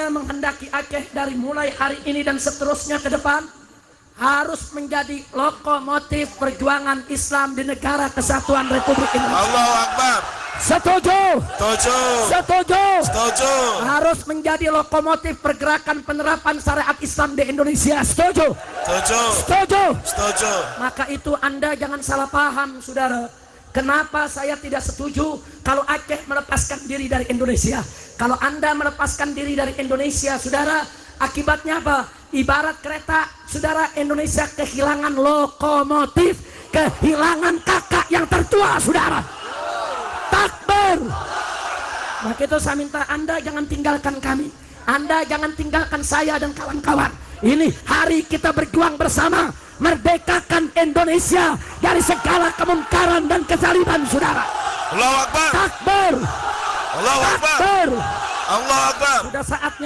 menghendaki Aceh dari mulai hari ini dan seterusnya ke depan harus menjadi lokomotif perjuangan Islam di negara kesatuan Republik Indonesia. Allahu Akbar. Setuju? Setuju. Setuju? Setuju. Harus menjadi lokomotif pergerakan penerapan syariat Islam di Indonesia. Setuju? Setuju. Setuju? Setuju. Maka itu Anda jangan salah paham, saudara. Kenapa saya tidak setuju kalau Aceh melepaskan diri dari Indonesia? Kalau Anda melepaskan diri dari Indonesia, saudara, akibatnya apa? Ibarat kereta, saudara, Indonesia kehilangan lokomotif, kehilangan kakak yang tertua, saudara. Takbir. Maka itu saya minta Anda jangan tinggalkan kami. Anda jangan tinggalkan saya dan kawan-kawan. Ini hari kita berjuang bersama, merdekakan Indonesia dari segala kemungkaran dan kezaliman, saudara. Allahu Akbar. Takbir. Allahu Akbar. Takbir. Allahu Akbar. Sudah saatnya